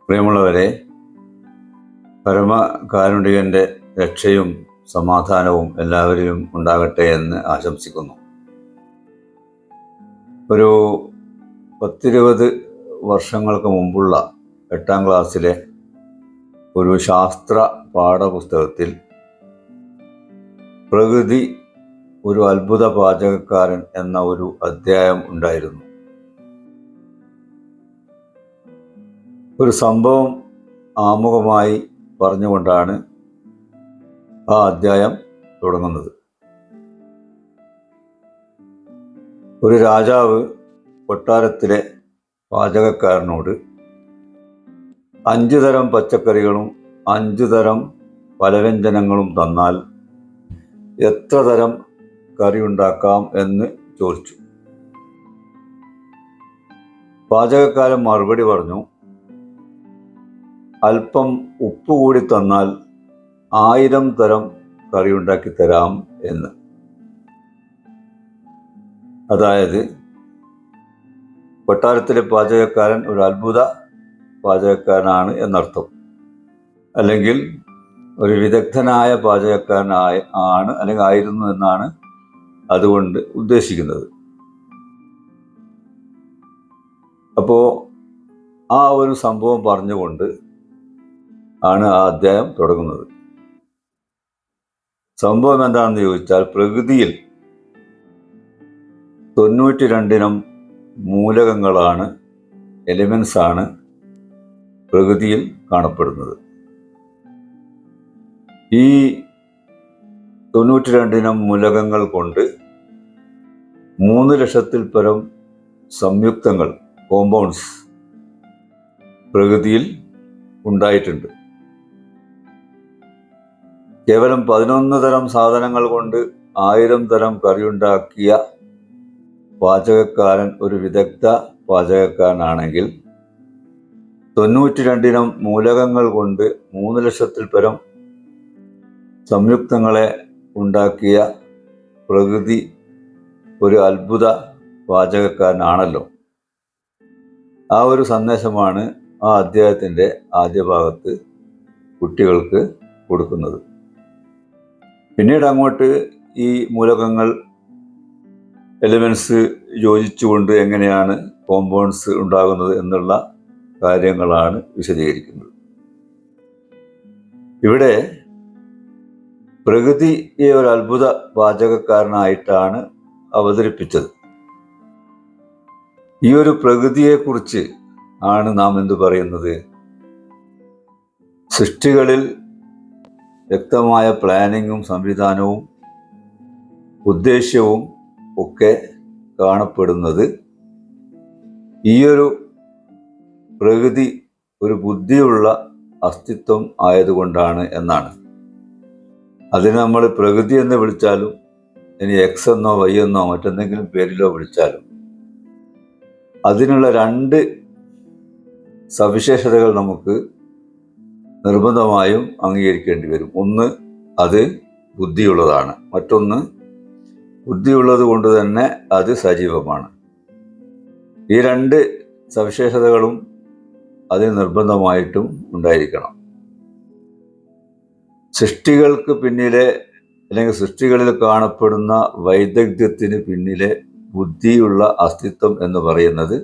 പ്രിയമുള്ളവരെ, പരമകാരുണികന്റെ രക്ഷയും സമാധാനവും എല്ലാവരിലും ഉണ്ടാകട്ടെ എന്ന് ആശംസിക്കുന്നു. ഒരു 10-20 വർഷങ്ങൾക്ക് മുമ്പുള്ള 8ാം ക്ലാസ്സിലെ ഒരു ശാസ്ത്ര പാഠപുസ്തകത്തിൽ പ്രകൃതി ഒരു അത്ഭുത പാചകക്കാരൻ എന്ന ഒരു അധ്യായം ഉണ്ടായിരുന്നു. ഒരു സംഭവം ആമുഖമായി പറഞ്ഞുകൊണ്ടാണ് ആ അധ്യായം തുടങ്ങുന്നത്. ഒരു രാജാവ് കൊട്ടാരത്തിലെ പാചകക്കാരനോട് 5 തരം പച്ചക്കറികളും 5 തരം പലവ്യഞ്ജനങ്ങളും തന്നാൽ എത്ര തരം കറി ഉണ്ടാക്കാം എന്ന് ചോദിച്ചു. പാചകക്കാരൻ മറുപടി പറഞ്ഞു, അല്പം ഉപ്പ് കൂടി തന്നാൽ 1000 തരം കറി ഉണ്ടാക്കി തരാം എന്ന്. അതായത് കൊട്ടാരത്തിലെ പാചകക്കാരൻ ഒരു അത്ഭുത പാചകക്കാരനാണ് എന്നർത്ഥം, അല്ലെങ്കിൽ ഒരു വിദഗ്ധനായ പാചകക്കാരനാണ് അല്ലെങ്കിൽ ആയിരുന്നു എന്നാണ് അതുകൊണ്ട് ഉദ്ദേശിക്കുന്നത്. അപ്പോൾ ആ ഒരു സംഭവം പറഞ്ഞുകൊണ്ട് ആണ് ആ അധ്യായം തുടങ്ങുന്നത്. സംഭവം എന്താണെന്ന് ചോദിച്ചാൽ, പ്രകൃതിയിൽ 92 ഇനം മൂലകങ്ങളാണ്, എലിമെന്റ്സ് ആണ് പ്രകൃതിയിൽ കാണപ്പെടുന്നത്. ഈ 92 ഇനം മൂലകങ്ങൾ കൊണ്ട് 3 ലക്ഷത്തിൽ പരം സംയുക്തങ്ങൾ, കോമ്പൗണ്ട്സ് പ്രകൃതിയിൽ ഉണ്ടായിട്ടുണ്ട്. കേവലം 11 തരം സാധനങ്ങൾ കൊണ്ട് 1000 തരം കറിയുണ്ടാക്കിയ പാചകക്കാരൻ ഒരു വിദഗ്ധ പാചകക്കാരനാണെങ്കിൽ 92 ഇനം മൂലകങ്ങൾ കൊണ്ട് 3 ലക്ഷത്തിൽ പരം സംയുക്തങ്ങളെ ഉണ്ടാക്കിയ പ്രകൃതി ഒരു അത്ഭുത പാചകക്കാരനാണല്ലോ. ആ ഒരു സന്ദേശമാണ് ആ അധ്യായത്തിൻ്റെ ആദ്യ ഭാഗത്ത് കുട്ടികൾക്ക് കൊടുക്കുന്നത്. പിന്നീട് അങ്ങോട്ട് ഈ മൂലകങ്ങൾ, എലിമെന്റ്സ് യോജിച്ചുകൊണ്ട് എങ്ങനെയാണ് കോമ്പൗണ്ട്സ് ഉണ്ടാകുന്നത് എന്നുള്ള കാര്യങ്ങളാണ് വിശദീകരിക്കുന്നത്. ഇവിടെ പ്രകൃതിയെ ഒരു അത്ഭുത പാചകക്കാരനായിട്ടാണ് അവതരിപ്പിച്ചത്. ഈ ഒരു പ്രകൃതിയെക്കുറിച്ച് ആണ് നാം എന്തു പറയുന്നത്? സൃഷ്ടികളിൽ വ്യക്തമായ പ്ലാനിങ്ങും സംവിധാനവും ഉദ്ദേശ്യവും ഒക്കെ കാണപ്പെടുന്നത് ഈയൊരു പ്രകൃതി ഒരു ബുദ്ധിയുള്ള അസ്തിത്വം ആയതുകൊണ്ടാണ് എന്നാണ്. അതിനെ നമ്മൾ പ്രകൃതി എന്ന് വിളിച്ചാലും ഇനി എക്സ് എന്നോ വൈ എന്നോ മറ്റെന്തെങ്കിലും പേരിലോ വിളിച്ചാലും അതിനുള്ള 2 സവിശേഷതകൾ നമുക്ക് നിർബന്ധമായും അംഗീകരിക്കേണ്ടി വരും. ഒന്ന്, അത് ബുദ്ധിയുള്ളതാണ്. മറ്റൊന്ന്, ബുദ്ധിയുള്ളത് കൊണ്ട് തന്നെ അത് സജീവമാണ്. ഈ 2 സവിശേഷതകളും അതിന് നിർബന്ധമായിട്ടും ഉണ്ടായിരിക്കണം. സൃഷ്ടികൾക്ക് പിന്നിലെ അല്ലെങ്കിൽ സൃഷ്ടികളിൽ കാണപ്പെടുന്ന വൈദഗ്ധ്യത്തിന് പിന്നിലെ ബുദ്ധിയുള്ള അസ്തിത്വം എന്ന് പറയുന്നത്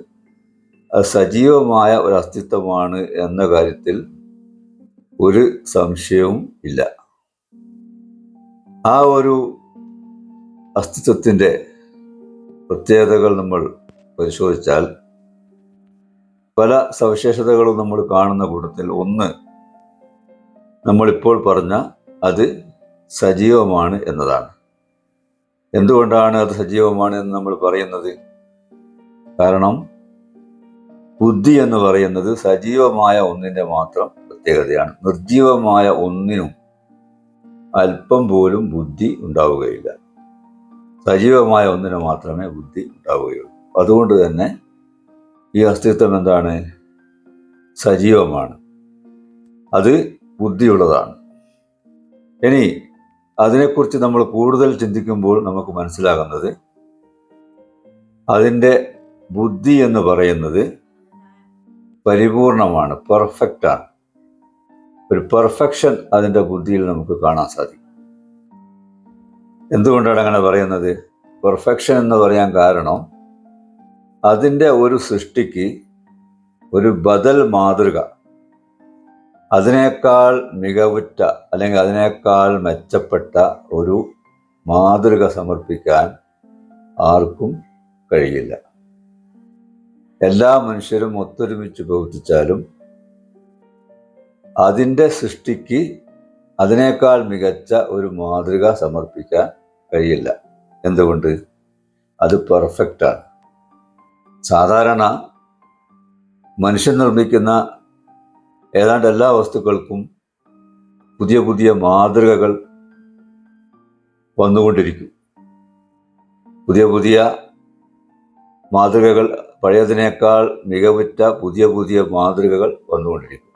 സജീവമായ ഒരു അസ്തിത്വമാണ് എന്ന കാര്യത്തിൽ ഒരു സംശയവും ഇല്ല. ആ ഒരു അസ്തിത്വത്തിൻ്റെ പ്രത്യേകതകൾ നമ്മൾ പരിശോധിച്ചാൽ പല സവിശേഷതകളും നമ്മൾ കാണുന്ന കൂട്ടത്തിൽ ഒന്ന്, നമ്മളിപ്പോൾ പറഞ്ഞ അത് സജീവമാണ് എന്നതാണ്. എന്തുകൊണ്ടാണ് അത് സജീവമാണ് എന്ന് നമ്മൾ പറയുന്നത്? കാരണം ബുദ്ധി എന്ന് പറയുന്നത് സജീവമായ ഒന്നിൻ്റെ മാത്രം പ്രത്യേകതയാണ്. നിർജീവമായ ഒന്നിനും അല്പം പോലും ബുദ്ധി ഉണ്ടാവുകയില്ല. സജീവമായ ഒന്നിന് മാത്രമേ ബുദ്ധി ഉണ്ടാവുകയുള്ളൂ. അതുകൊണ്ട് തന്നെ ഈ അസ്തിത്വം എന്താണ്? സജീവമാണ്, അത് ബുദ്ധിയുള്ളതാണ്. ഇനി അതിനെക്കുറിച്ച് നമ്മൾ കൂടുതൽ ചിന്തിക്കുമ്പോൾ നമുക്ക് മനസ്സിലാകുന്നത് അതിൻ്റെ ബുദ്ധി എന്ന് പറയുന്നത് പരിപൂർണമാണ്, പെർഫെക്റ്റാണ്. ഒരു പെർഫെക്ഷൻ അതിൻ്റെ ബുദ്ധിയിൽ നമുക്ക് കാണാൻ സാധിക്കും. എന്തുകൊണ്ടാണ് അങ്ങനെ പറയുന്നത്? പെർഫെക്ഷൻ എന്ന് പറയാൻ കാരണം അതിൻ്റെ ഒരു സൃഷ്ടിക്ക് ഒരു ബദൽ മാതൃക, അതിനേക്കാൾ മികവുറ്റ അല്ലെങ്കിൽ അതിനേക്കാൾ മെച്ചപ്പെട്ട ഒരു മാതൃക സമർപ്പിക്കാൻ ആർക്കും കഴിയില്ല. എല്ലാ മനുഷ്യരും ഒത്തൊരുമിച്ച് പ്രവർത്തിച്ചാലും അതിൻ്റെ സൃഷ്ടിക്ക് അതിനേക്കാൾ മികച്ച ഒരു മാതൃക സമർപ്പിക്കാൻ കഴിയില്ല. എന്തുകൊണ്ട്? അത് പെർഫെക്റ്റാണ്. സാധാരണ മനുഷ്യൻ നിർമ്മിക്കുന്ന ഏതാണ്ട് എല്ലാ വസ്തുക്കൾക്കും പുതിയ പുതിയ മാതൃകകൾ വന്നുകൊണ്ടിരിക്കും. പുതിയ പുതിയ മാതൃകകൾ, പഴയതിനേക്കാൾ മികവുറ്റ പുതിയ പുതിയ മാതൃകകൾ വന്നുകൊണ്ടിരിക്കും.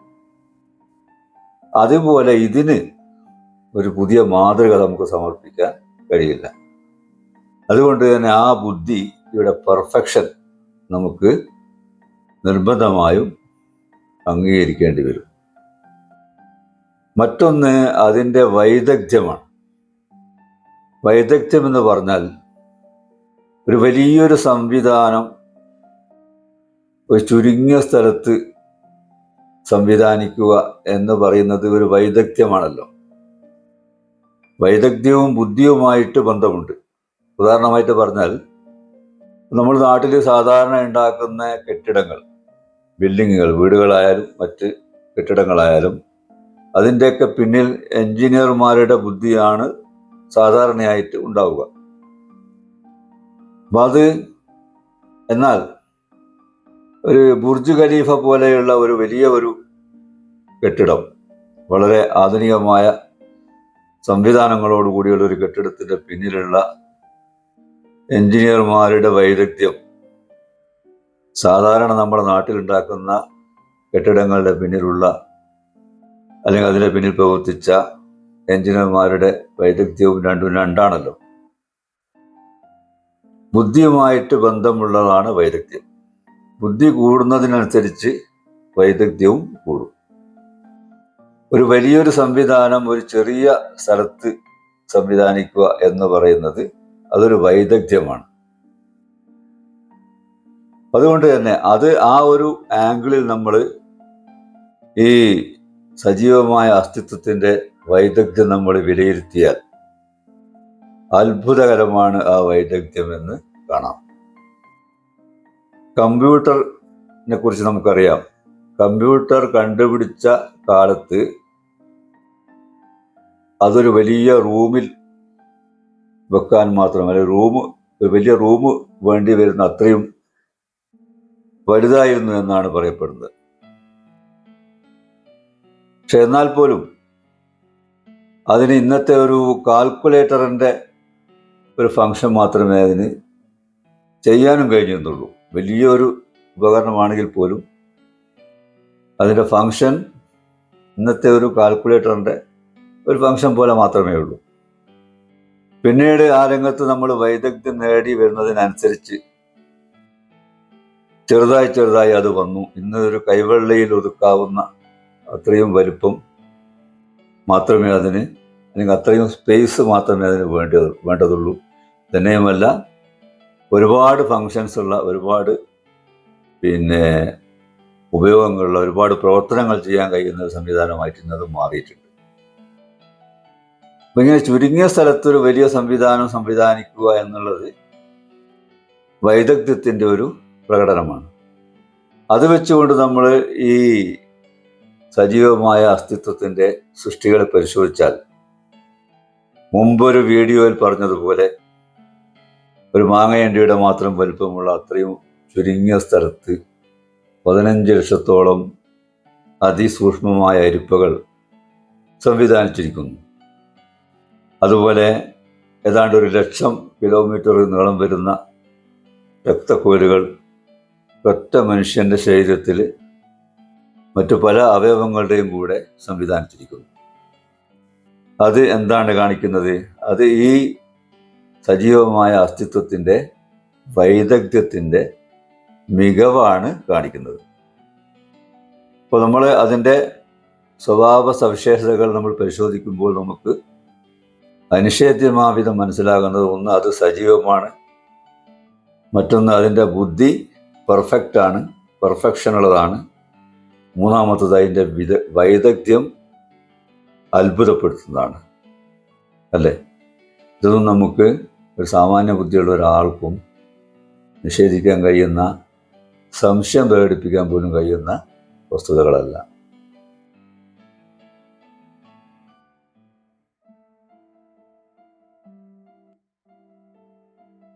അതുപോലെ ഇതിന് ഒരു പുതിയ മാതൃക നമുക്ക് സമർപ്പിക്കാൻ കഴിയില്ല. അതുകൊണ്ട് തന്നെ ആ ബുദ്ധിയുടെ പെർഫെക്ഷൻ നമുക്ക് നിർബന്ധമായും അംഗീകരിക്കേണ്ടി വരും. മറ്റൊന്ന് അതിൻ്റെ വൈദഗ്ധ്യമാണ്. വൈദഗ്ധ്യം എന്ന് പറഞ്ഞാൽ ഒരു വലിയൊരു സംവിധാനം ഒരു ചുരുങ്ങിയ സ്ഥലത്ത് സംവിധാനിക്കുക എന്ന് പറയുന്നത് ഒരു വൈദഗ്ധ്യമാണല്ലോ. വൈദഗ്ധ്യവും ബുദ്ധിയുമായിട്ട് ബന്ധമുണ്ട്. ഉദാഹരണമായിട്ട് പറഞ്ഞാൽ, നമ്മൾ നാട്ടിൽ സാധാരണ ഉണ്ടാക്കുന്ന കെട്ടിടങ്ങൾ, ബിൽഡിങ്ങുകൾ, വീടുകളായാലും മറ്റ് കെട്ടിടങ്ങളായാലും അതിൻ്റെയൊക്കെ പിന്നിൽ എൻജിനീയർമാരുടെ ബുദ്ധിയാണ് സാധാരണയായിട്ട് ഉണ്ടാവുക. അപ്പം എന്നാൽ ഒരു ബുർജ് ഖലീഫ പോലെയുള്ള ഒരു വലിയ ഒരു കെട്ടിടം, വളരെ ആധുനികമായ സംവിധാനങ്ങളോടുകൂടിയുള്ള ഒരു കെട്ടിടത്തിൻ്റെ പിന്നിലുള്ള എൻജിനീയർമാരുടെ വൈദഗ്ധ്യം സാധാരണ നമ്മുടെ നാട്ടിലുണ്ടാക്കുന്ന കെട്ടിടങ്ങളുടെ പിന്നിലുള്ള അല്ലെങ്കിൽ അതിൻ്റെ പിന്നിൽ പ്രവർത്തിച്ച എൻജിനീയർമാരുടെ വൈദഗ്ധ്യവും രണ്ടും രണ്ടാണല്ലോ. ബുദ്ധിയുമായിട്ട് ബന്ധമുള്ളതാണ് വൈദഗ്ധ്യം. ബുദ്ധി കൂടുന്നതിനനുസരിച്ച് വൈദഗ്ധ്യവും കൂടും. ഒരു വലിയൊരു സംവിധാനം ഒരു ചെറിയ സ്ഥലത്ത് സംവിധാനിക്കുക എന്ന് പറയുന്നത് അതൊരു വൈദഗ്ധ്യമാണ്. അതുകൊണ്ട് തന്നെ ആ ഒരു ആംഗിളിൽ നമ്മൾ ഈ സജീവമായ അസ്തിത്വത്തിൻ്റെ വൈദഗ്ധ്യം നമ്മൾ വിലയിരുത്തിയാൽ അത്ഭുതകരമാണ് ആ വൈദഗ്ധ്യം എന്ന് കാണാം. കമ്പ്യൂട്ടറിനെ കുറിച്ച് നമുക്കറിയാം. കമ്പ്യൂട്ടർ കണ്ടുപിടിച്ച കാലത്ത് അതൊരു വലിയ റൂമിൽ വെക്കാൻ മാത്രമല്ല, ഒരു വലിയ റൂം വേണ്ടി വരുന്ന അത്രയും വലുതായിരുന്നു എന്നാണ് പറയപ്പെടുന്നത്. പക്ഷെ എന്നാൽ പോലും അതിന് ഇന്നത്തെ ഒരു കാൽക്കുലേറ്ററിൻ്റെ ഒരു ഫങ്ഷൻ മാത്രമേ അതിന് ചെയ്യാനും കഴിഞ്ഞിരുന്നുള്ളൂ. വലിയൊരു ഉപകരണമാണെങ്കിൽ പോലും അതിൻ്റെ ഫങ്ഷൻ ഇന്നത്തെ ഒരു കാൽക്കുലേറ്ററിൻ്റെ ഒരു ഫങ്ഷൻ പോലെ മാത്രമേ ഉള്ളൂ. പിന്നീട് ആ രംഗത്ത് നമ്മൾ വൈദഗ്ധ്യം നേടി വരുന്നതിനനുസരിച്ച് ചെറുതായി അത് വന്നു. ഇന്ന് ഒരു കൈവെള്ളയിൽ ഒതുക്കാവുന്ന അത്രയും വലിപ്പം മാത്രമേ അതിന്, അല്ലെങ്കിൽ അത്രയും സ്പേസ് മാത്രമേ അതിന് വേണ്ടതുള്ളൂ. തന്നെയുമല്ല, ഒരുപാട് ഫങ്ഷൻസ് ഉള്ള, ഒരുപാട് ഉപയോഗങ്ങളുള്ള, ഒരുപാട് പ്രവർത്തനങ്ങൾ ചെയ്യാൻ കഴിയുന്ന ഒരു സംവിധാനമായിട്ട് ഇന്നത് മാറിയിട്ടുണ്ട്. അപ്പം ഇങ്ങനെ ചുരുങ്ങിയ സ്ഥലത്തൊരു വലിയ സംവിധാനിക്കുക എന്നുള്ളത് വൈദഗ്ധ്യത്തിൻ്റെ ഒരു പ്രകടനമാണ്. അത് വെച്ചുകൊണ്ട് നമ്മൾ ഈ സജീവമായ അസ്തിത്വത്തിൻ്റെ സൃഷ്ടികളെ പരിശോധിച്ചാൽ, മുമ്പൊരു വീഡിയോയിൽ പറഞ്ഞതുപോലെ ഒരു മാങ്ങയണ്ടിയുടെ മാത്രം വലിപ്പമുള്ള അത്രയും ചുരുങ്ങിയ സ്ഥലത്ത് 15 ലക്ഷത്തോളം അതിസൂക്ഷ്മമായ അരിപ്പകൾ സംവിധാനിച്ചിരിക്കുന്നു. അതുപോലെ ഏതാണ്ട് 1,00,000 കിലോമീറ്റർ നീളം വരുന്ന രക്തക്കുഴലുകൾ ഒറ്റ മനുഷ്യൻ്റെ ശരീരത്തിൽ മറ്റു പല അവയവങ്ങളുടെയും കൂടെ സംവിധാനിച്ചിരിക്കുന്നു. അത് എന്താണ് കാണിക്കുന്നത്? അത് ഈ സജീവമായ അപ്പോൾ നമ്മൾ അതിൻ്റെ സ്വഭാവ സവിശേഷതകൾ നമ്മൾ പരിശോധിക്കുമ്പോൾ നമുക്ക് അനിഷേധ്യമാവിധം മനസ്സിലാകുന്നത്, ഒന്ന് അത് സജീവമാണ്, മറ്റൊന്ന് അതിൻ്റെ ബുദ്ധി പെർഫെക്റ്റാണ്, പെർഫെക്ഷനുള്ളതാണ്, മൂന്നാമത്തത് അതിൻ്റെ വൈദഗ്ധ്യം അത്ഭുതപ്പെടുത്തുന്നതാണ്. അല്ലേ? ഇതൊന്നും നമുക്ക് ഒരു സാമാന്യ ബുദ്ധിയുള്ള ഒരാൾക്കും നിഷേധിക്കാൻ കഴിയുന്ന, സംശയം പ്രകടിപ്പിക്കാൻ പോലും കഴിയുന്ന വസ്തുതകളല്ല.